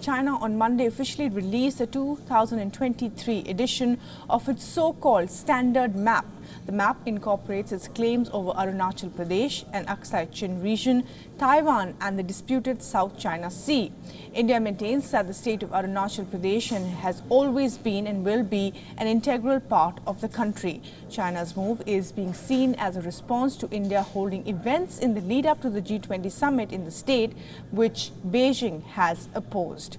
China on Monday officially released the 2023 edition of its so-called standard map. The map incorporates its claims over Arunachal Pradesh and Aksai Chin region, Taiwan and the disputed South China Sea. India maintains that the state of Arunachal Pradesh has always been and will be an integral part of the country. China's move is being seen as a response to India holding events in the lead-up to the G20 summit in the state, which Beijing has opposed.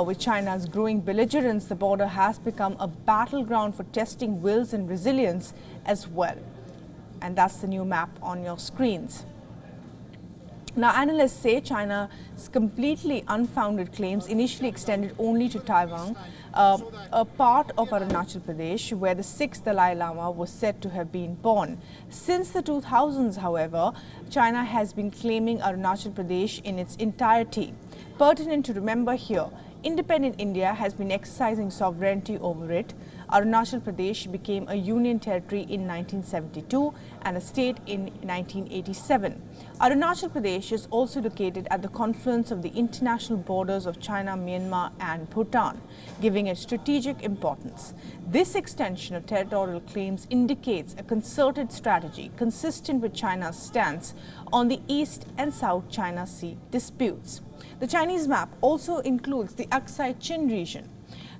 With China's growing belligerence, the border has become a battleground for testing wills and resilience as well. And that's the new map on your screens. Now, analysts say China's completely unfounded claims initially extended only to Tawang, a part of Arunachal Pradesh, where the 6th Dalai Lama was said to have been born. Since the 2000s, however, China has been claiming Arunachal Pradesh in its entirety. Pertinent to remember here, independent India has been exercising sovereignty over it. Arunachal Pradesh became a union territory in 1972 and a state in 1987. Arunachal Pradesh is also located at the confluence of the international borders of China, Myanmar and Bhutan, giving it strategic importance. This extension of territorial claims indicates a concerted strategy consistent with China's stance on the East and South China Sea disputes. The Chinese map also includes the Aksai Chin region.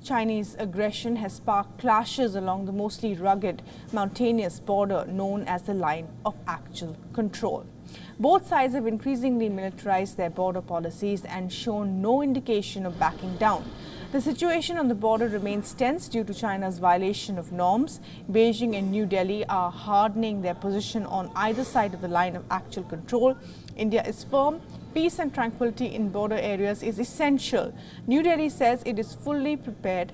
Chinese aggression has sparked clashes along the mostly rugged, mountainous border known as the line of actual control. Both sides have increasingly militarized their border policies and shown no indication of backing down. The situation on the border remains tense due to China's violation of norms. Beijing and New Delhi are hardening their position on either side of the line of actual control. India is firm. Peace and tranquility in border areas is essential. New Delhi says it is fully prepared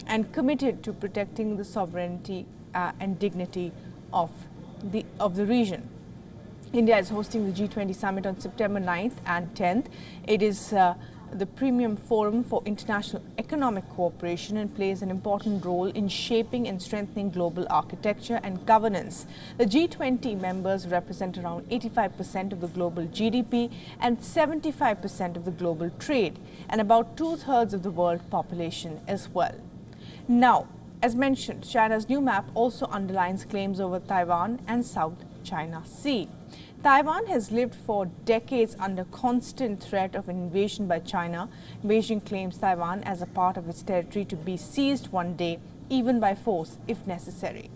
and committed to protecting the sovereignty and dignity of the region. India is hosting the G20 summit on September 9th and 10th. It is the premium forum for international economic cooperation and plays an important role in shaping and strengthening global architecture and governance. The G20 members represent around 85% of the global GDP and 75% of the global trade, and about 2/3 of the world population as well. Now, as mentioned, China's new map also underlines claims over Taiwan and South China Sea. Taiwan has lived for decades under constant threat of invasion by China. Beijing claims Taiwan as a part of its territory to be seized one day, even by force if necessary.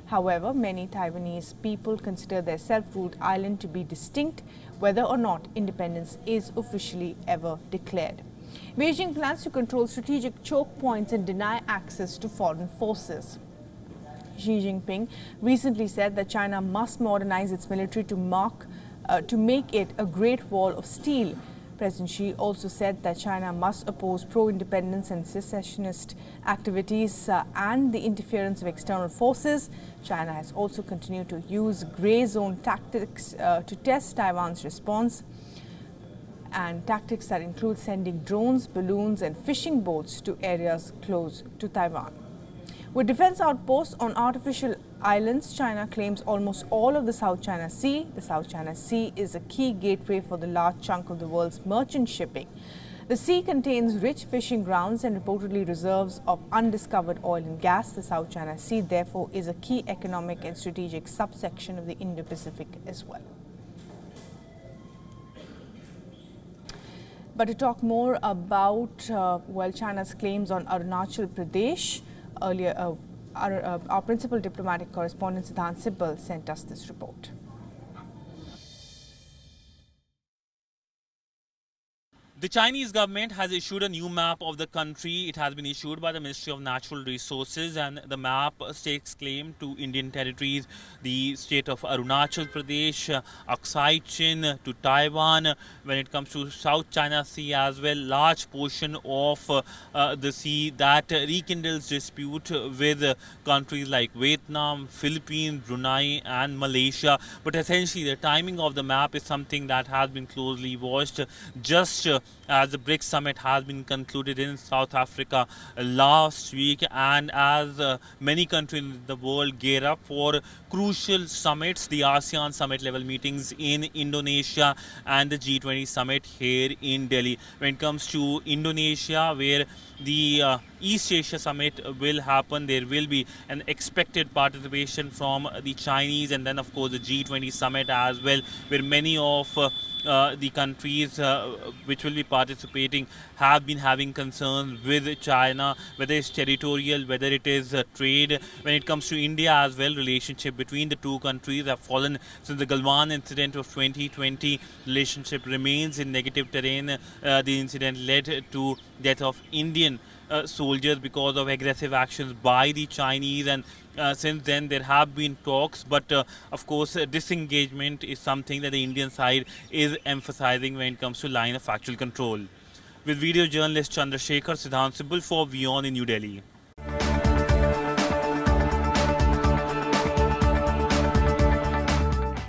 However, many Taiwanese people consider their self-ruled island to be distinct, whether or not independence is officially ever declared. Beijing plans to control strategic choke points and deny access to foreign forces. Xi Jinping recently said that China must modernize its military to make it a Great Wall of Steel. President Xi also said that China must oppose pro-independence and secessionist activities and the interference of external forces. China has also continued to use grey zone tactics to test Taiwan's response, and tactics that include sending drones, balloons and fishing boats to areas close to Taiwan. With defense outposts on artificial islands, China claims almost all of the South China Sea. The South China Sea is a key gateway for the large chunk of the world's merchant shipping. The sea contains rich fishing grounds and reportedly reserves of undiscovered oil and gas. The South China Sea, therefore, is a key economic and strategic subsection of the Indo-Pacific as well. But to talk more about China's claims on Arunachal Pradesh, earlier, our principal diplomatic correspondent Siddhant Sibbal sent us this report. The Chinese government has issued a new map of the country. It has been issued by the Ministry of Natural Resources, and the map stakes claim to Indian territories, the state of Arunachal Pradesh, Aksai Chin, to Taiwan. When it comes to South China Sea as well, large portion of the sea that rekindles dispute with countries like Vietnam, Philippines, Brunei and Malaysia. But essentially the timing of the map is something that has been closely watched. Just as the BRICS summit has been concluded in South Africa last week, and as many countries in the world gear up for crucial summits, the ASEAN summit level meetings in Indonesia and the G20 summit here in Delhi. When it comes to Indonesia, where the East Asia Summit will happen, there will be an expected participation from the Chinese, and then of course the G20 Summit as well, where many of the countries which will be participating have been having concerns with China, whether it's territorial, whether it is trade. When it comes to India as well, relationship between the two countries have fallen since the Galwan incident of 2020. Relationship remains in negative terrain. The incident led to death of Indian soldiers because of aggressive actions by the Chinese, and since then there have been talks, but of course disengagement is something that the Indian side is emphasizing when it comes to line of actual control. With video journalist Chandrasekhar Siddhant Sibal for WION in New Delhi.